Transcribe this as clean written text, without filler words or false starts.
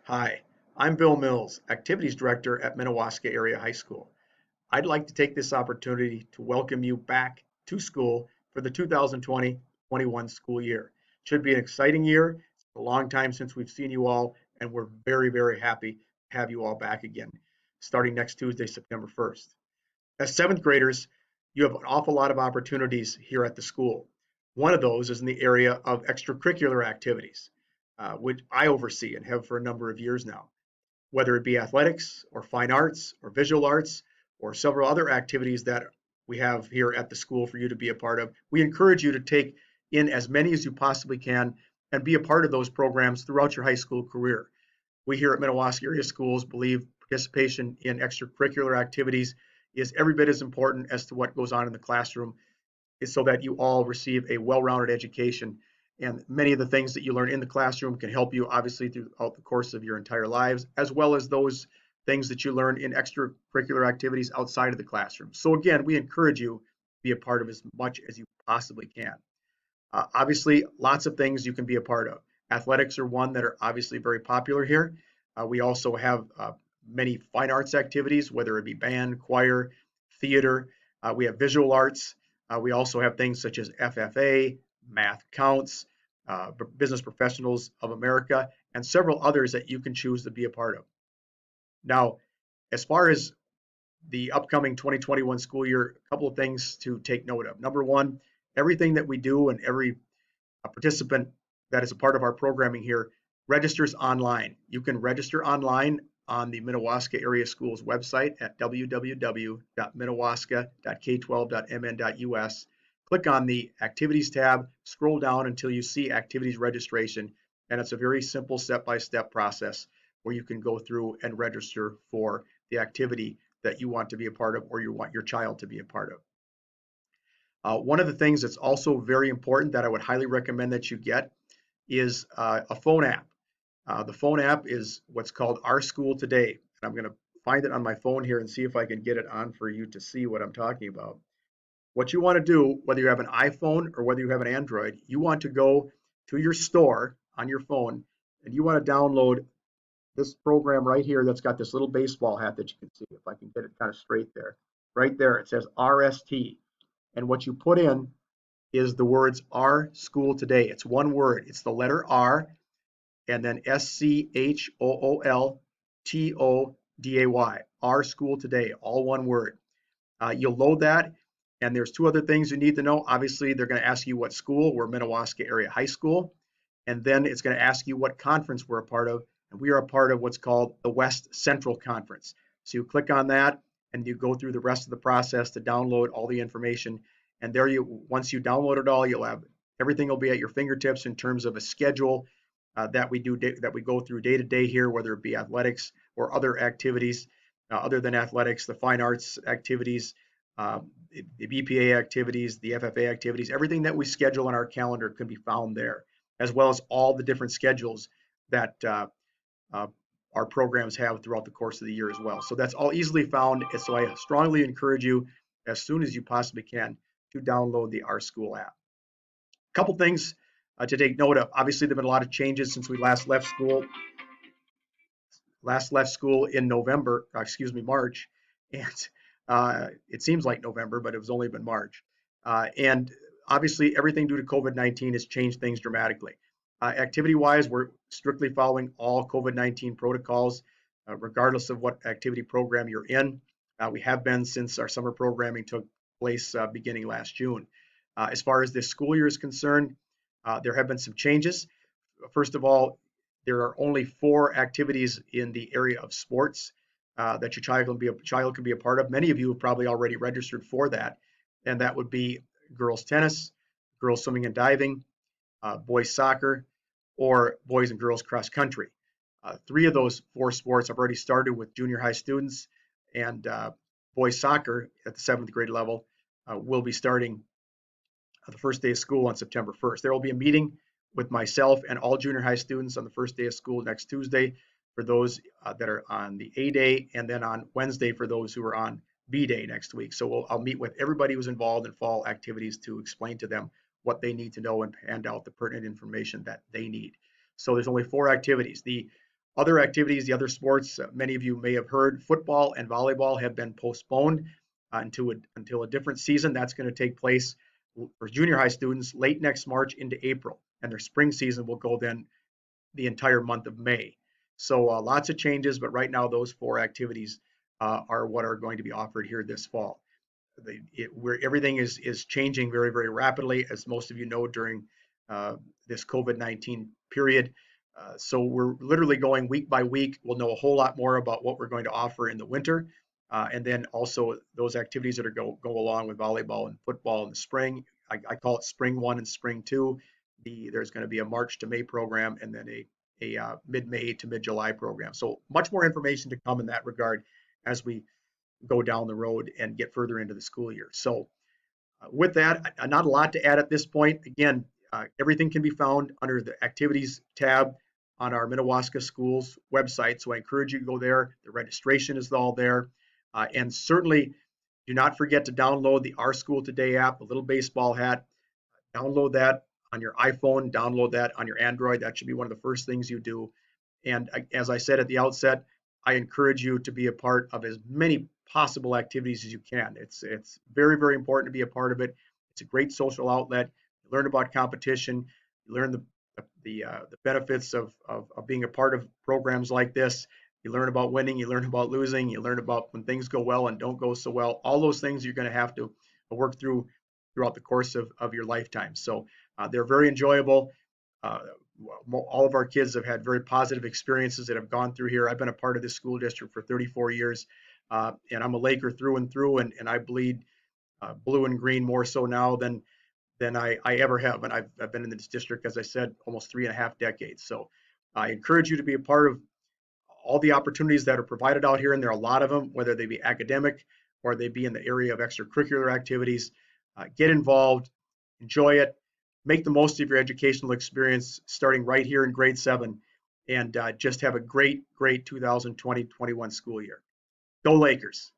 Hi, I'm Bill Mills, Activities Director at Minnewaska Area High School. I'd like to take this opportunity to welcome you back to school for the 2020-21 school year. Should be an exciting year. It's a long time since we've seen you all, and we're very, very happy to have you all back again, starting next Tuesday, September 1st. As seventh graders, you have an awful lot of opportunities here at the school. One of those is in the area of extracurricular activities, which I oversee and have for a number of years now. Whether it be athletics or fine arts or visual arts or several other activities that we have here at the school for you to be a part of, we encourage you to take in as many as you possibly can and be a part of those programs throughout your high school career. We here at Minnewaska Area Schools believe participation in extracurricular activities is every bit as important as to what goes on in the classroom, is so that you all receive a well-rounded education. And many of the things that you learn in the classroom can help you obviously throughout the course of your entire lives, as well as those things that you learn in extracurricular activities outside of the classroom. So again, we encourage you to be a part of as much as you possibly can. Obviously, lots of things you can be a part of. Athletics are one that are obviously very popular here. We also have many fine arts activities, whether it be band, choir, theater. We have visual arts. We also have things such as FFA, Math Counts, Business Professionals of America, and several others that you can choose to be a part of. Now, as far as the upcoming 2021 school year, a couple of things to take note of. Number one, everything that we do and every participant that is a part of our programming here registers online. You can register online on the Minnewaska Area Schools website at www.minnewaska.k12.mn.us. Click on the Activities tab, scroll down until you see Activities Registration, and it's a very simple step-by-step process where you can go through and register for the activity that you want to be a part of or you want your child to be a part of. One of the things that's also very important that I would highly recommend that you get is a phone app. The phone app is what's called Our School Today. And I'm going to find it on my phone here and see if I can get it on for you to see what I'm talking about. What you want to do, whether you have an iPhone or whether you have an Android, you want to go to your store on your phone and you want to download this program right here that's got this little baseball hat that you can see. If I can get it kind of straight there. Right there, it says RST. And what you put in is the words Our School Today. It's one word. It's the letter R and then SCHOOLTODAY. Our School Today, all one word. You'll load that, and there's two other things you need to know. Obviously, they're going to ask you what school. We're Minnewaska Area High School. And then it's going to ask you what conference we're a part of. And we are a part of what's called the West Central Conference. So you click on that and you go through the rest of the process to download all the information. And there once you download it all, you'll have everything will be at your fingertips in terms of a schedule that we go through day to day here, whether it be athletics or other activities other than athletics, the fine arts activities, the BPA activities, the FFA activities, everything that we schedule on our calendar can be found there, as well as all the different schedules that our programs have throughout the course of the year as well. So that's all easily found. So I strongly encourage you, as soon as you possibly can, to download the Our School app. A couple things to take note of. Obviously, there have been a lot of changes since we last left school. In November, March, and it seems like November, but it was only been March. And obviously, everything due to COVID-19 has changed things dramatically. Activity-wise, we're strictly following all COVID-19 protocols, regardless of what activity program you're in. We have been since our summer programming took place beginning last June. As far as this school year is concerned, there have been some changes. First of all, there are only 4 activities in the area of sports that your child can be a part of. Many of you have probably already registered for that, and that would be girls tennis, girls swimming and diving, boys soccer, or boys and girls cross country. 3 of those 4 sports have already started with junior high students, and boys soccer at the 7th grade level will be starting the first day of school on September 1st. There will be a meeting with myself and all junior high students on the first day of school next Tuesday for those that are on the A day, and then on Wednesday for those who are on B day next week. So I'll meet with everybody who's involved in fall activities to explain to them what they need to know and hand out the pertinent information that they need. So there's only 4 activities. The Other activities, the other sports, many of you may have heard, football and volleyball have been postponed until a different season. That's going to take place for junior high students late next March into April, and their spring season will go then the entire month of May. So lots of changes, but right now those four activities are what are going to be offered here this fall. Where everything is changing very, very rapidly, as most of you know, during this COVID-19 period. So we're literally going week by week. We'll know a whole lot more about what we're going to offer in the winter. And then also those activities that are go along with volleyball and football in the spring. I call it spring 1 and spring 2. There's going to be a March to May program, and then a mid-May to mid-July program. So much more information to come in that regard as we go down the road and get further into the school year. So with that, not a lot to add at this point. Again, everything can be found under the activities tab on our Minnewaska Schools website. So I encourage you to go there. The registration is all there. And certainly do not forget to download the Our School Today app, the little baseball hat. Download that on your iPhone, download that on your Android. That should be one of the first things you do. And as I said at the outset, I encourage you to be a part of as many possible activities as you can. It's very, very important to be a part of it. It's a great social outlet. You learn about competition. You learn the benefits of being a part of programs like this. You learn about winning. You learn about losing. You learn about when things go well and don't go so well. All those things you're going to have to work through throughout the course of your lifetime. So they're very enjoyable. All of our kids have had very positive experiences that have gone through here. I've been a part of this school district for 34 years, and I'm a Laker through and through, and I bleed blue and green more so now than I ever have. And I've been in this district, as I said, almost 3.5 decades. So I encourage you to be a part of all the opportunities that are provided out here, and there are a lot of them, whether they be academic or they be in the area of extracurricular activities. Get involved, enjoy it, make the most of your educational experience starting right here in grade 7, and just have a great 2020-21 school year. Go Lakers!